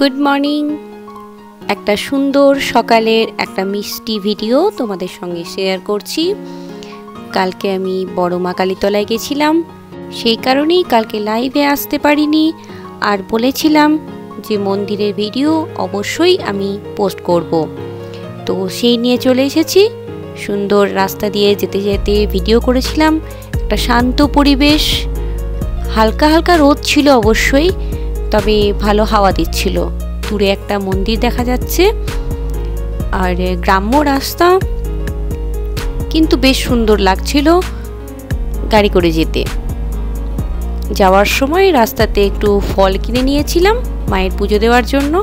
Good morning. একটা সুন্দর সকালের একটা মিষ্টি ভিডিও তোমাদের সঙ্গে শেয়ার করছি। কালকে আমি বড় মা কালীতলায় গেছিলাম, সেই কারণেই কালকে লাইভে আসতে পারিনি। আর বলেছিলাম যে মন্দিরের ভিডিও অবশ্যই আমি পোস্ট করব, তো সেই নিয়ে চলে এসেছি। সুন্দর রাস্তা দিয়ে যেতে যেতে ভিডিও করেছিলাম। একটা শান্ত পরিবেশ, হালকা হালকা রোদ ছিল অবশ্যই, তবে ভালো হাওয়া দিচ্ছিল। দূরে একটা মন্দির দেখা যাচ্ছে, আর গ্রাম্য রাস্তা, কিন্তু বেশ সুন্দর লাগছিল গাড়ি করে যেতে। যাওয়ার সময় রাস্তাতে একটু ফল কিনে নিয়েছিলাম মায়ের পুজো দেওয়ার জন্য।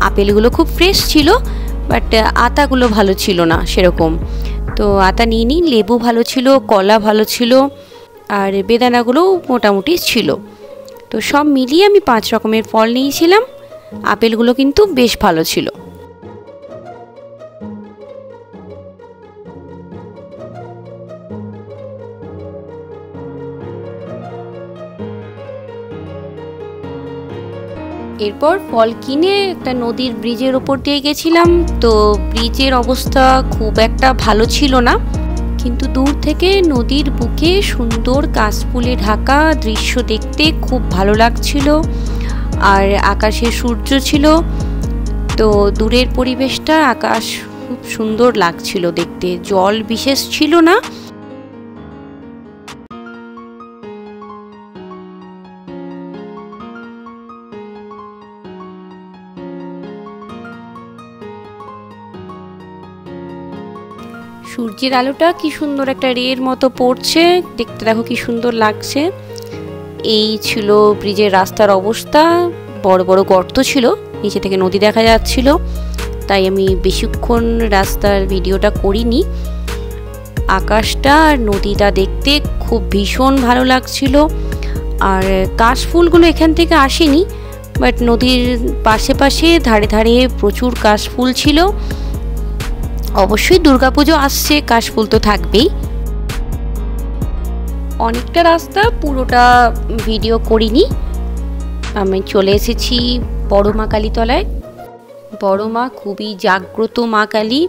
আপেলগুলো খুব ফ্রেশ ছিল, বাট আতাগুলো ভালো ছিল না সেরকম, তো আতা নিয়ে নিই। লেবু ভালো ছিল, কলা ভালো ছিল, আর বেদানাগুলোও মোটামুটি ছিল। তো সব মিলিয়ে আমি 5 রকমের ফল নিয়েছিলাম। আপেলগুলো কিন্তু বেশ ভালো ছিল। এরপর ফল কিনে একটা নদীর ব্রিজের ওপর দিয়ে গেছিলাম। তো ব্রিজের অবস্থা খুব একটা ভালো ছিল না, কিন্তু দূর থেকে নদীর বুকে সুন্দর কাশফুলে ঢাকা দৃশ্য দেখতে খুব ভালো লাগছিল। আর আকাশে সূর্য ছিল, তো দূরের পরিবেশটা, আকাশ খুব সুন্দর লাগছিল দেখতে। জল বিশেষ ছিল না। সূর্যের আলোটা কি সুন্দর একটা রের মতো পড়ছে, দেখতে দেখো কি সুন্দর লাগছে। এই ছিল ব্রিজের রাস্তার অবস্থা। বড় বড় গর্ত ছিল, নিচে থেকে নদী দেখা যাচ্ছিল, তাই আমি বেশিক্ষণ রাস্তার ভিডিওটা করিনি। আকাশটা আর নদীটা দেখতে খুব ভীষণ ভালো লাগছিল। আর কাশফুলগুলো এখান থেকে আসেনি, বাট নদীর পাশে পাশে ধারে ধারে প্রচুর কাশফুল ছিল। অবশ্যই দুর্গাপুজো আসছে, কাশফুল তো থাকবেই। অনেকটা রাস্তা পুরোটা ভিডিও করিনি। আমি চলে এসেছি বড় মা কালীতলায়। বড় মা খুবই জাগ্রত মা কালী।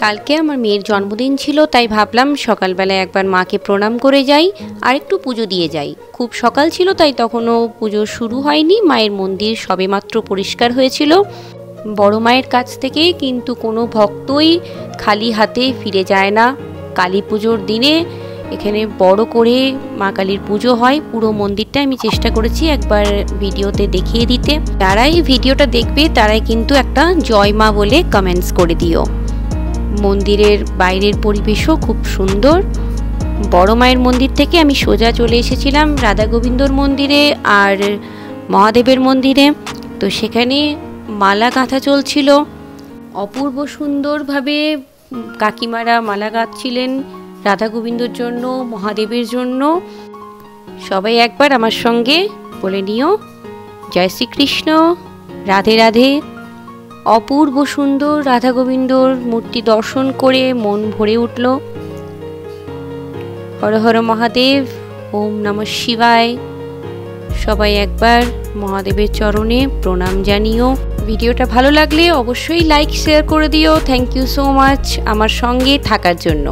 কালকে আমার মেয়ের জন্মদিন ছিল, তাই ভাবলাম সকালবেলায় একবার মাকে প্রণাম করে যাই আর একটু পুজো দিয়ে যাই। খুব সকাল ছিল, তাই তখনও পুজো শুরু হয়নি। মায়ের মন্দির সবেমাত্র পরিষ্কার হয়েছিল। বড় মায়ের কাছ থেকে কিন্তু কোনো ভক্তই খালি হাতে ফিরে যায় না। কালী পুজোর দিনে এখানে বড় করে মা কালীর পুজো হয়। পুরো মন্দিরটা আমি চেষ্টা করেছি একবার ভিডিওতে দেখিয়ে দিতে। যারাই ভিডিওটা দেখবে তারাই কিন্তু একটা জয় মা বলে কমেন্টস করে দিও। মন্দিরের বাইরের পরিবেশও খুব সুন্দর। বড় মায়ের মন্দির থেকে আমি সোজা চলে এসেছিলাম রাধা গোবিন্দর মন্দিরে আর মহাদেবের মন্দিরে। তো সেখানে মালা গাঁথা চলছিল। অপূর্ব সুন্দরভাবে কাকিমারা মালা গাঁথছিলেন রাধা গোবিন্দর জন্য, মহাদেবের জন্য। সবাই একবার আমার সঙ্গে বলে নিও, জয় শ্রীকৃষ্ণ, রাধে রাধে। অপূর্ব সুন্দর রাধা গোবিন্দর মূর্তি দর্শন করে মন ভরে উঠল। হর হর মহাদেব, ওম নমঃ শিবায়। সবাই একবার মহাদেবের চরণে প্রণাম জানিও। ভিডিওটা ভালো লাগলে অবশ্যই লাইক শেয়ার করে দিও। থ্যাংক ইউ সো মাচ আমার সঙ্গে থাকার জন্য।